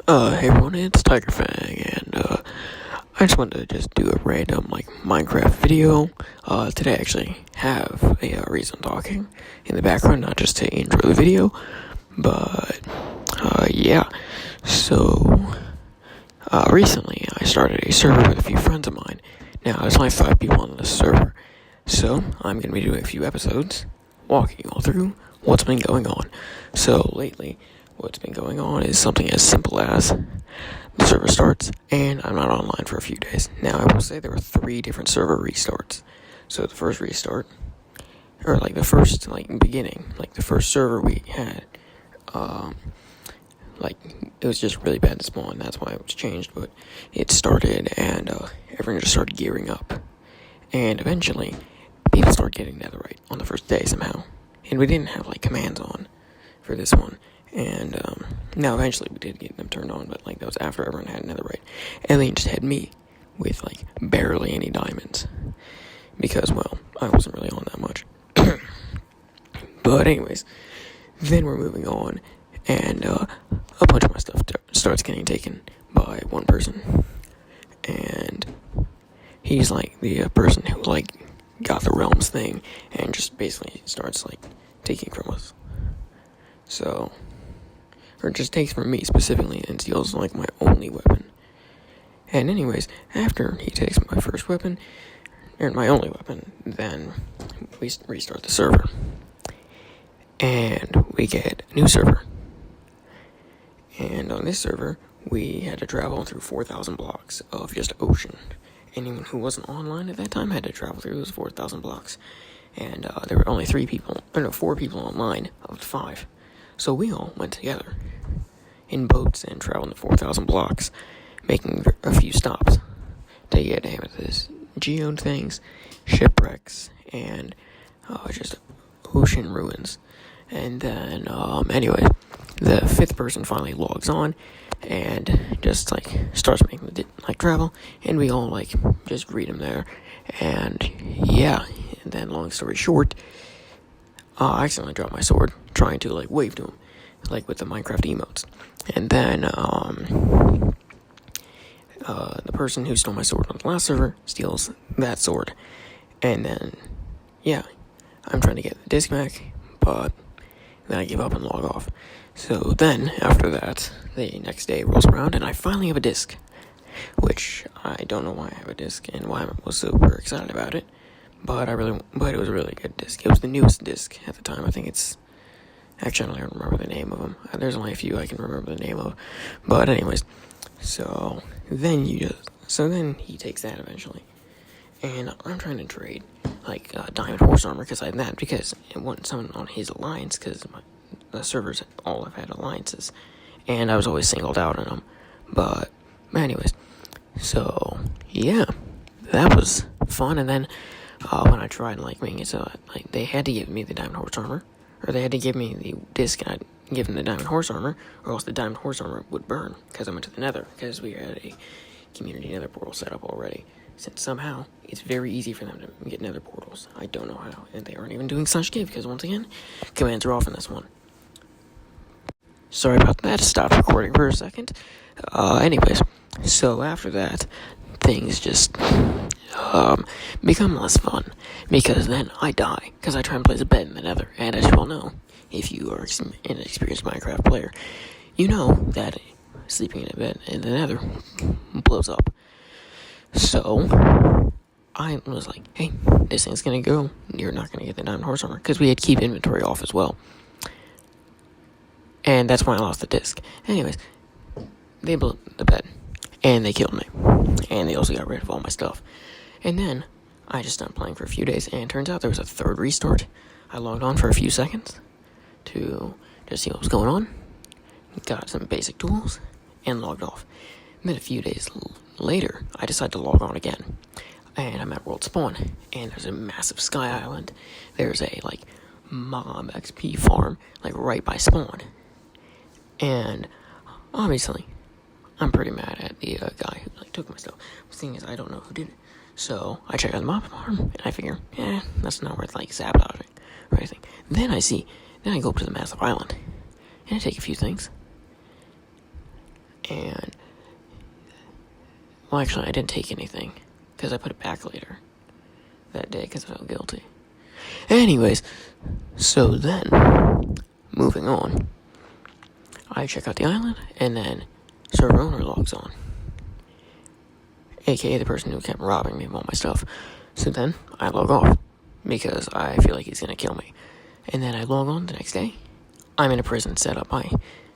Hey everyone, it's Tiger Fang, and I just wanted to just do a random Minecraft video. Today I actually have a reason talking in the background, not just to intro the video, but yeah. So recently I started a server with a few friends of mine. Now there's only 5 people on this server, so I'm gonna be doing a few episodes, walking you all through what's been going on. So lately, what's been going on is something as simple as the server starts, and I'm not online for a few days. Now, I will say there were 3 different server restarts. So the first restart, or the first beginning, the first server we had, it was just really bad to spawn. That's why it was changed. But it started, and everyone just started gearing up, and eventually, people started getting netherite on the first day somehow, and we didn't have commands on for this one. And now eventually we did get them turned on, but that was after everyone had netherite. And they just had me with barely any diamonds, because I wasn't really on that much. But anyways, then we're moving on, and a bunch of my stuff starts getting taken by one person, and he's the person who got the realms thing, and just basically starts taking from us. So, or just takes from me specifically and steals my only weapon. And anyways, after he takes my first weapon, or my only weapon, then we restart the server. And we get a new server. And on this server, we had to travel through 4,000 blocks of just ocean. Anyone who wasn't online at that time had to travel through those 4,000 blocks. And there were only 4 people online of the 5. So we all went together in boats and traveled the 4,000 blocks, making a few stops to get amethyst, geode things, shipwrecks, and just ocean ruins. And then, anyway, the 5th person finally logs on and just starts making the travel, and we all just greet him there. And yeah, and then long story short, I accidentally dropped my sword trying to wave to him with the Minecraft emotes, and then the person who stole my sword on the last server steals that sword, and then yeah, I'm trying to get the disc back, but then I give up and log off. So then after that, the next day rolls around and I finally have a disc, which I don't know why I have a disc and why I was super excited about it. But it was a really good disc. It was the newest disc at the time. I think it's, actually I don't remember the name of them. There's only a few I can remember the name of. But anyways, so then he takes that eventually. And I'm trying to trade, diamond horse armor, because I had that, because it wasn't someone on his alliance, because the servers all have had alliances. And I was always singled out on them. But anyways, so yeah, that was fun. And then when I tried making it so they had to give me the diamond horse armor, or they had to give me the disc and I'd give them the diamond horse armor, or else the diamond horse armor would burn because I went to the nether, because we had a community nether portal set up already, since somehow it's very easy for them to get nether portals. I don't know how, and they aren't even doing such give, because once again, commands are off in this one. Sorry about that, stopped recording for a second. Anyways, so after that, things just become less fun, because then I die, because I try and place a bed in the nether, and as you all know, if you are an experienced Minecraft player, you know that sleeping in a bed in the nether blows up. So I was like, hey, this thing's gonna go, you're not gonna get the diamond horse armor, because we had to keep inventory off as well, and that's why I lost the disc. Anyways, they blew the bed, and they killed me, and they also got rid of all my stuff. And then I just stopped playing for a few days, and it turns out there was a 3rd restart. I logged on for a few seconds to just see what was going on, got some basic tools, and logged off. And then a few days later, I decided to log on again, and I'm at World Spawn, and there's a massive sky island. There's a mob XP farm right by spawn, and obviously I'm pretty mad at the guy who took my stuff. The thing is, I don't know who did it. So I check out the mob farm, and I figure, that's not worth sabotaging or anything. Then I go up to the massive island, and I take a few things, And, well, actually, I didn't take anything, because I put it back later that day, because I felt guilty. Anyways, so then, moving on, I check out the island, and then server owner logs on, aka the person who kept robbing me of all my stuff. So then, I log off, because I feel like he's gonna kill me. And then I log on the next day. I'm in a prison set up by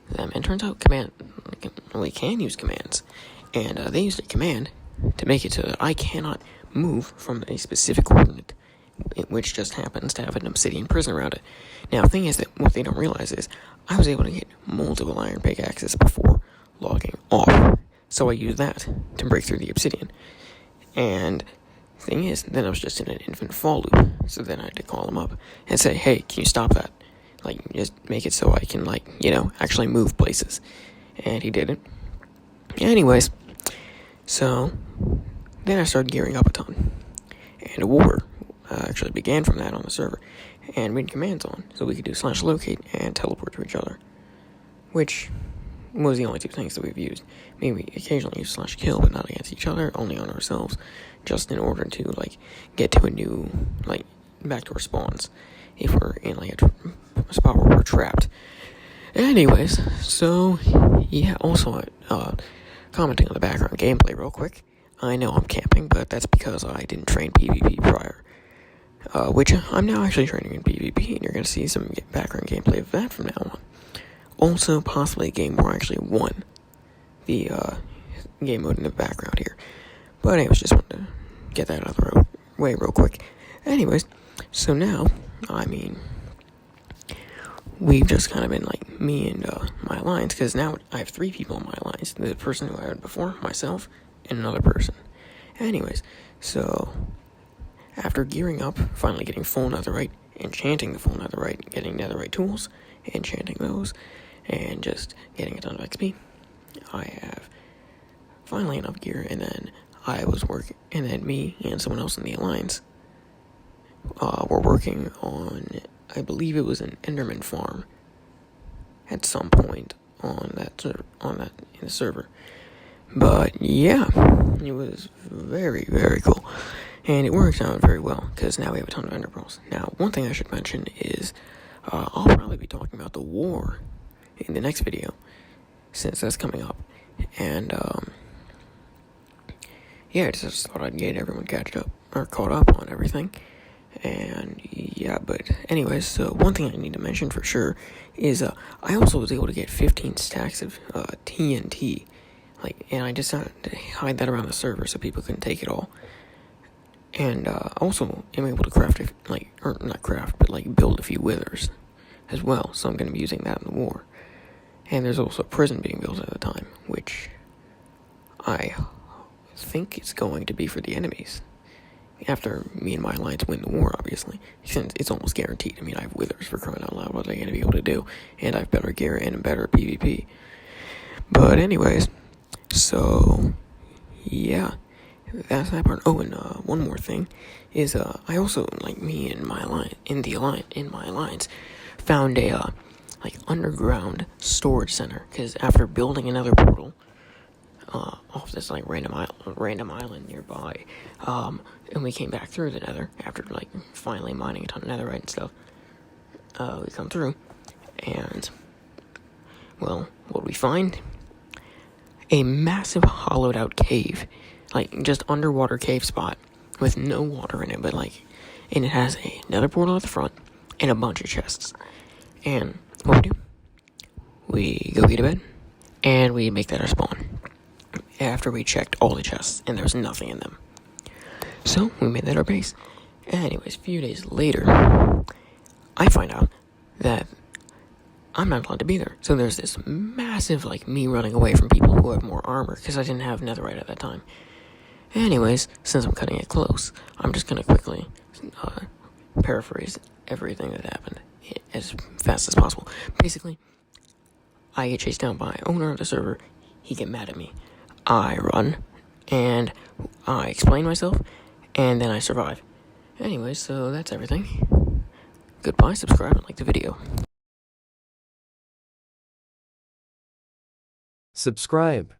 them, and turns out we can use commands. And they used a command to make it so that I cannot move from a specific coordinate, which just happens to have an obsidian prison around it. Now, the thing is that what they don't realize is I was able to get multiple iron pickaxes before logging off. So I used that to break through the obsidian. And the thing is, then I was just in an infinite fall loop. So then I had to call him up and say, hey, can you stop that? Like, just make it so I can, actually move places. And he didn't. Anyways, so then I started gearing up a ton. And a war actually began from that on the server. And we had commands on, so we could do /locate and teleport to each other. Which was the only two things that we've used. Maybe we occasionally use /kill, but not against each other, only on ourselves. Just in order to, get to a new, backdoor spawns. If we're in, a spot where we're trapped. Anyways, so, yeah, also, commenting on the background gameplay real quick. I know I'm camping, but that's because I didn't train PvP prior. Which I'm now actually training in PvP, and you're going to see some background gameplay of that from now on. Also, possibly a game where I actually won the game mode in the background here. But anyways, just wanted to get that out of the way real quick. Anyways, so now, we've just kind of been me and my alliance, because now I have 3 people in my alliance. The person who I had before, myself, and another person. Anyways, so after gearing up, finally getting full netherite, enchanting the full netherite, getting netherite tools, enchanting those, and just getting a ton of XP, I have finally enough gear. And then and then me and someone else in the alliance were working on, I believe it was an Enderman farm at some point on that in the server. But yeah, it was very, very cool. And it works out very well, because now we have a ton of ender pearls. Now, one thing I should mention is, I'll probably be talking about the war in the next video, since that's coming up. And, yeah, I just thought I'd get everyone caught up on everything. And, yeah, but anyways, so one thing I need to mention for sure is, I also was able to get 15 stacks of, TNT. And I just had to hide that around the server so people couldn't take it all. And also am able to build a few withers as well. So I'm going to be using that in the war. And there's also a prison being built at the time, which I think it's going to be for the enemies. After me and my alliance win the war, obviously. Since it's almost guaranteed. I have withers, for crying out loud. What are they going to be able to do? And I have better gear and better PvP. But anyways, so yeah. That's that part. Oh, and one more thing is I also me and my alliance found a underground storage center, because after building another portal off this random island nearby, and we came back through the nether after finally mining a ton of netherite and stuff. We come through, and well, what we find? A massive hollowed out cave. Just underwater cave spot with no water in it, but and it has a nether portal at the front and a bunch of chests. And what we do? We go get to bed and we make that our spawn. After we checked all the chests and there was nothing in them. So we made that our base. Anyways, a few days later, I find out that I'm not allowed to be there. So there's this massive, me running away from people who have more armor, because I didn't have netherite at that time. Anyways, since I'm cutting it close, I'm just going to quickly paraphrase everything that happened as fast as possible. Basically, I get chased down by owner of the server. He get mad at me. I run, and I explain myself, and then I survive. Anyways, so that's everything. Goodbye, subscribe, and like the video. Subscribe.